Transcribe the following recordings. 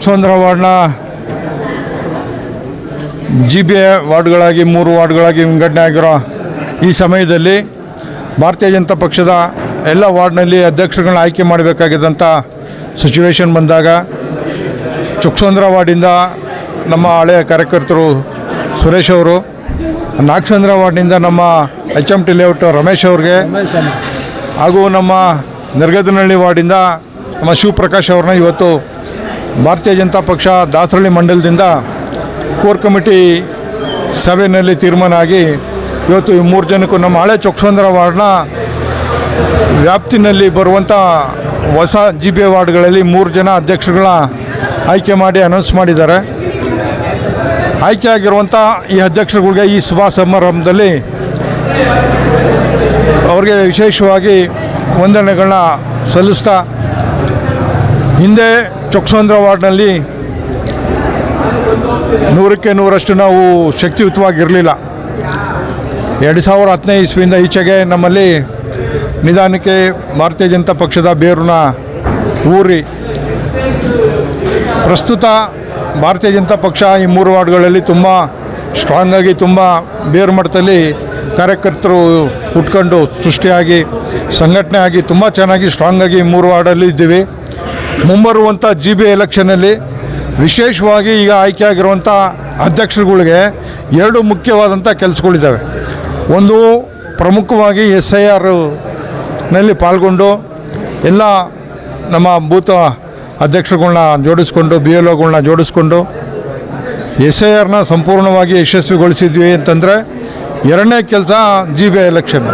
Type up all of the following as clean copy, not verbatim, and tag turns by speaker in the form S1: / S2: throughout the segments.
S1: ಚೊಕ್ಕಸಂದ್ರ ವಾರ್ಡ್ನ GBA ವಾರ್ಡ್ಗಳಾಗಿ 3 ವಾರ್ಡ್ಗಳಾಗಿ ವಿಂಗಡಣೆ ಆಗಿರೋ ಈ ಸಮಯದಲ್ಲಿ ಭಾರತೀಯ ಜನತಾ ಪಕ್ಷದ ಎಲ್ಲ ವಾರ್ಡ್ನಲ್ಲಿ ಅಧ್ಯಕ್ಷರುಗಳನ್ನ ಆಯ್ಕೆ ಮಾಡಬೇಕಾಗಿದ್ದಂಥ ಸಿಚುವೇಶನ್ ಬಂದಾಗ ಚೊಕ್ಕಸಂದ್ರ ವಾರ್ಡಿಂದ ನಮ್ಮ ಹಳೆಯ ಕಾರ್ಯಕರ್ತರು ಸುರೇಶ್ ಅವರು, ನಾಗಸಂದ್ರ ವಾರ್ಡ್ನಿಂದ ನಮ್ಮ HMT ಲೇಔಟ್ ರಮೇಶ್ ಅವ್ರಿಗೆ, ಹಾಗೂ ನಮ್ಮ ನೆರಗದನಹಳ್ಳಿ ವಾರ್ಡಿಂದ ನಮ್ಮ ಶಿವಪ್ರಕಾಶ್ ಅವ್ರನ್ನ ಇವತ್ತು ಭಾರತೀಯ ಜನತಾ ಪಕ್ಷ ದಾಸರಳ್ಳಿ ಮಂಡಲದಿಂದ ಕೋರ್ ಕಮಿಟಿ ಸಭೆಯಲ್ಲಿ ತೀರ್ಮಾನ ಆಗಿ ಇವತ್ತು ಈ 3 ಜನಕ್ಕೂ ನಮ್ಮ ಹಳೆ ಚೊಕ್ಕಸಂದ್ರ ವಾರ್ಡ್ನ ವ್ಯಾಪ್ತಿನಲ್ಲಿ ಬರುವಂಥ ಹೊಸ GBA ವಾರ್ಡ್ಗಳಲ್ಲಿ 3 ಜನ ಅಧ್ಯಕ್ಷರುಗಳ ಆಯ್ಕೆ ಮಾಡಿ ಅನೌನ್ಸ್ ಮಾಡಿದ್ದಾರೆ. ಆಯ್ಕೆ ಆಗಿರುವಂಥ ಈ ಅಧ್ಯಕ್ಷರುಗಳಿಗೆ ಈ ಸಭಾ ಸಮಾರಂಭದಲ್ಲಿ ಅವ್ರಿಗೆ ವಿಶೇಷವಾಗಿ ವಂದನೆಗಳನ್ನ ಸಲ್ಲಿಸ್ತಾ, ಹಿಂದೆ ಚೊಕ್ಕಸಂದ್ರ ವಾರ್ಡ್ನಲ್ಲಿ 100ಕ್ಕೆ 100ರಷ್ಟು ನಾವು ಶಕ್ತಿಯುತವಾಗಿರಲಿಲ್ಲ. 2015 ಇಸ್ವಿಯಿಂದ ಈಚೆಗೆ ನಮ್ಮಲ್ಲಿ ನಿಧಾನಕ್ಕೆ ಭಾರತೀಯ ಜನತಾ ಪಕ್ಷದ ಬೇರನ್ನ ಊರಿ ಪ್ರಸ್ತುತ ಭಾರತೀಯ ಜನತಾ ಪಕ್ಷ ಈ 3 ವಾರ್ಡ್ಗಳಲ್ಲಿ ತುಂಬ ಸ್ಟ್ರಾಂಗಾಗಿ, ತುಂಬ ಬೇರು ಮಟ್ಟದಲ್ಲಿ ಕಾರ್ಯಕರ್ತರು ಹುಟ್ಕೊಂಡು ಸೃಷ್ಟಿಯಾಗಿ ಸಂಘಟನೆ ಆಗಿ ತುಂಬ ಚೆನ್ನಾಗಿ ಸ್ಟ್ರಾಂಗಾಗಿ 3 ವಾರ್ಡಲ್ಲಿ ಇದ್ದೀವಿ. ಮುಂಬರುವಂಥ GBA ಎಲೆಕ್ಷನಲ್ಲಿ ವಿಶೇಷವಾಗಿ ಈಗ ಆಯ್ಕೆ ಆಗಿರುವಂಥ ಅಧ್ಯಕ್ಷರುಗಳಿಗೆ 2 ಮುಖ್ಯವಾದಂಥ ಕೆಲಸಗಳಿದ್ದಾವೆ. ಒಂದು, ಪ್ರಮುಖವಾಗಿ SIRನಲ್ಲಿ ಪಾಲ್ಗೊಂಡು ಎಲ್ಲ ನಮ್ಮ ಬೂತ್ ಅಧ್ಯಕ್ಷರುಗಳನ್ನ ಜೋಡಿಸ್ಕೊಂಡು, BLOಗಳನ್ನ ಜೋಡಿಸ್ಕೊಂಡು SIRನ ಸಂಪೂರ್ಣವಾಗಿ ಯಶಸ್ವಿಗೊಳಿಸಿದ್ವಿ ಅಂತಂದರೆ, ಎರಡನೇ ಕೆಲಸ GBA ಎಲೆಕ್ಷನ್.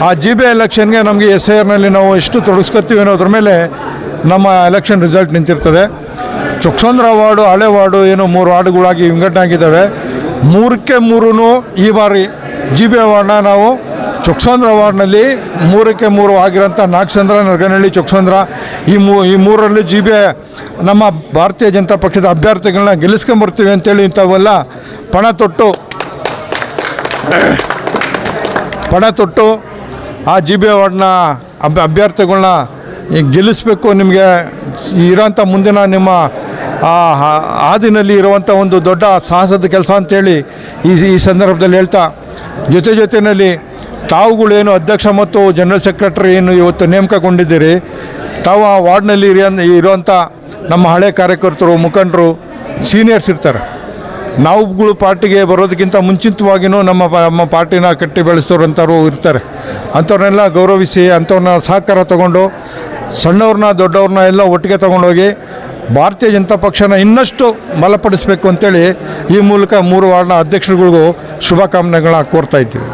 S1: ಆ GBA ಎಲೆಕ್ಷನ್ಗೆ ನಮಗೆ SIRನಲ್ಲಿ ನಾವು ಎಷ್ಟು ತೊಡಗಿಸ್ಕೊತೀವಿ ಅನ್ನೋದ್ರ ಮೇಲೆ ನಮ್ಮ ಎಲೆಕ್ಷನ್ ರಿಸಲ್ಟ್ ನಿಂತಿರ್ತದೆ. ಚೊಕ್ಕಸಂದ್ರ ವಾರ್ಡು, ಹಳೆ ವಾರ್ಡು ಏನು 3 ವಾರ್ಡುಗಳಾಗಿ ವಿಂಗಡಣೆ ಆಗಿದ್ದಾವೆ. 3ಕ್ಕೆ 3 ಈ ಬಾರಿ GBA ವಾರ್ಡ್ನ ನಾವು ಚೊಕ್ಕಸಂದ್ರ ವಾರ್ಡ್ನಲ್ಲಿ 3ಕ್ಕೆ 3 ಆಗಿರೋಂಥ ನಾಗಸಂದ್ರ, ನೆರಗನಹಳ್ಳಿ, ಚೊಕ್ಕಸಂದ್ರ ಈ ಮೂರರಲ್ಲಿ GBA ನಮ್ಮ ಭಾರತೀಯ ಜನತಾ ಪಕ್ಷದ ಅಭ್ಯರ್ಥಿಗಳನ್ನ ಗೆಲ್ಲಿಸ್ಕೊಂಬರ್ತೀವಿ ಅಂತೇಳಿ ಇಂಥವೆಲ್ಲ ಪಣ ತೊಟ್ಟು ಆ GBA ವಾರ್ಡ್ನ ಅಭ್ಯರ್ಥಿಗಳನ್ನ ಗೆಲ್ಲಿಸಬೇಕು. ನಿಮಗೆ ಇರೋಂಥ ಮುಂದಿನ ನಿಮ್ಮ ಹಾದಿನಲ್ಲಿ ಇರುವಂಥ ಒಂದು ದೊಡ್ಡ ಸಾಹಸದ ಕೆಲಸ ಅಂತೇಳಿ ಈ ಸಂದರ್ಭದಲ್ಲಿ ಹೇಳ್ತಾ, ಜೊತೆಯಲ್ಲಿ ತಾವುಗಳೇನು ಅಧ್ಯಕ್ಷ ಮತ್ತು ಜನರಲ್ ಸೆಕ್ರೆಟರಿ ಏನು ಇವತ್ತು ನೇಮಕಗೊಂಡಿದ್ದೀರಿ, ತಾವು ಆ ವಾರ್ಡ್ನಲ್ಲಿ ಇರುವಂಥ ನಮ್ಮ ಹಳೆ ಕಾರ್ಯಕರ್ತರು, ಮುಖಂಡರು, ಸೀನಿಯರ್ಸ್ ಇರ್ತಾರೆ. ನಾವುಗಳು ಪಾರ್ಟಿಗೆ ಬರೋದಕ್ಕಿಂತ ಮುಂಚಿತವಾಗಿಯೂ ನಮ್ಮ ಪಾರ್ಟಿನ ಕಟ್ಟಿ ಬೆಳೆಸೋರಂಥವ್ರು ಇರ್ತಾರೆ. ಅಂಥವ್ರನ್ನೆಲ್ಲ ಗೌರವಿಸಿ, ಅಂಥವ್ರನ್ನ ಸಹಕಾರ ತಗೊಂಡು, ಸಣ್ಣವ್ರನ್ನ ದೊಡ್ಡವ್ರನ್ನ ಎಲ್ಲ ಒಟ್ಟಿಗೆ ತೊಗೊಂಡೋಗಿ ಭಾರತೀಯ ಜನತಾ ಪಕ್ಷನ ಇನ್ನಷ್ಟು ಬಲಪಡಿಸಬೇಕು ಅಂತೇಳಿ ಈ ಮೂಲಕ 3 ವಾರ್ಡ್ನ ಅಧ್ಯಕ್ಷರುಗಳಿಗೂ ಶುಭಕಾಮನೆಗಳನ್ನ ಕೋರ್ತಾ ಇದ್ದೀವಿ.